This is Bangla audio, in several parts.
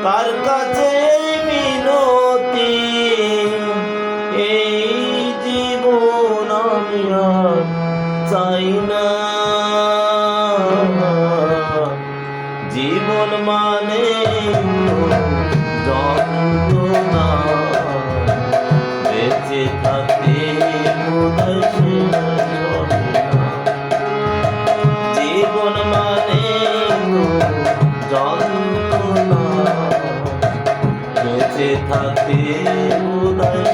তার কাছে মিনতি, এই জীবন আমি আর চাই না। জীবন মানে যন্ত্রণা, বেঁচে থাকতে বোধহয় জীবন মানে যন্ত্রণা, বেঁচে থাকতে বোধহয়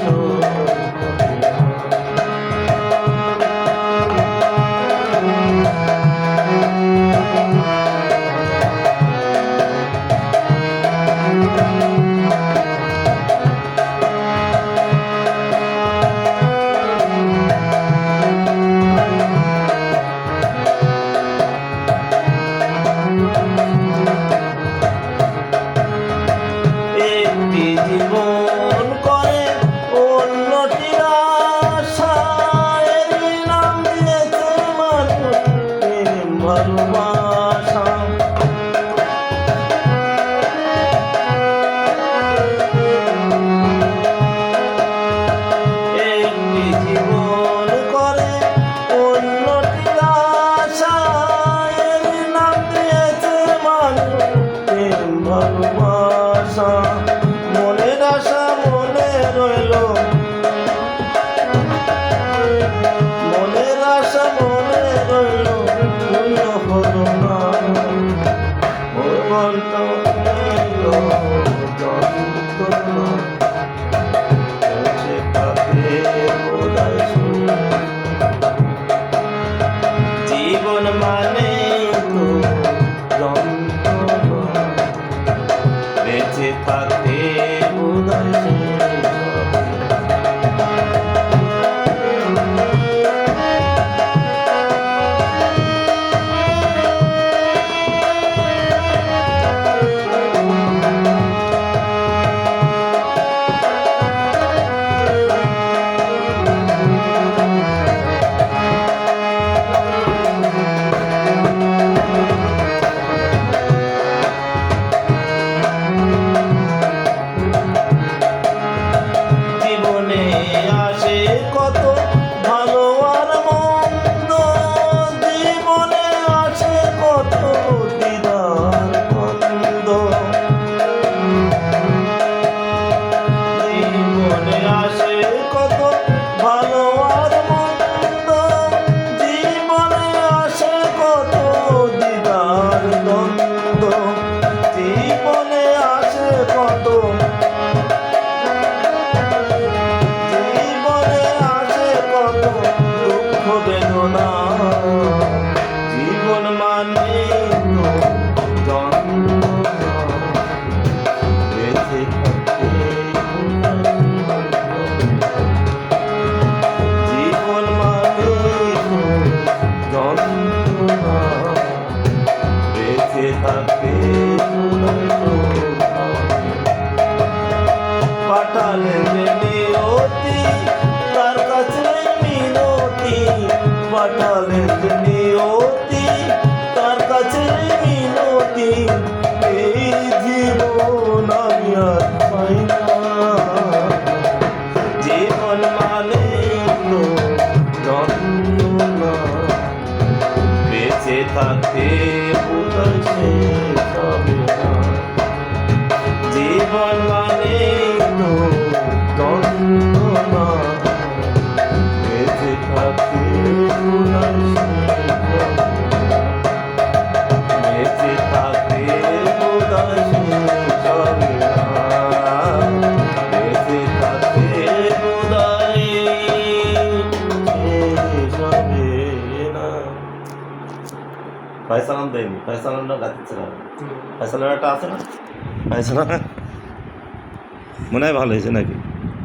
জীবন করে অন্যটির আশায়, নাম দিয়েছে মানুষ প্রেম ভালোবাসা। একটি জীবন করে অন্যটির আশায়, নাম দিয়েছে মানুষ প্রেম ভালোবাসা। মনের আশা মনে রইল, মনের আশা মনে রইল, পূর্ণ হলো না। মনটা রইল যন্ত্রণা, বেঁচে থাকতে বোধহয় জীবন মানে তো যন্ত্রণা, বেঁচে থাকতে আসে কত ভালো আর মন্দ, জীবনে আসে কত দিদার দ্বন্দ্ব। জীবনে আসে কত ভালো আর মন্দ, জীবনে আসে কত দিদার দ্বন্দ্ব। জীবনে আসে কত বেদনা। জীবন মানে যন্ত্রণা, বেঁচে থাকতে জীবন মানে যন্ত্রণা, বেঁচে থাকতে পাঠালেন নিয়তি, তার কাছে মিনতি। পাঠালেন নিয়তি, তার কাছে মিনতি, এই জীবন আমি আর পাই না। জীবন মানে তো যন্ত্রণা, বেঁচে থাকতে বোধহয় শেষ হবে না। জীবন মানে তো যন্ত্রণা, বেঁচে থাকতে বেঁচে থাকতে বোধহয় শেষ হবে না। বেঁচে থাকতে বোধহয় শেষ হবে না। ফয়সালাম দেয়নি, ফয়সালামটা গাচ্ছিলাম। ফয়সালামটা আছে না, ফয়সালাম মনে হয় ভালো হয়েছে নাকি?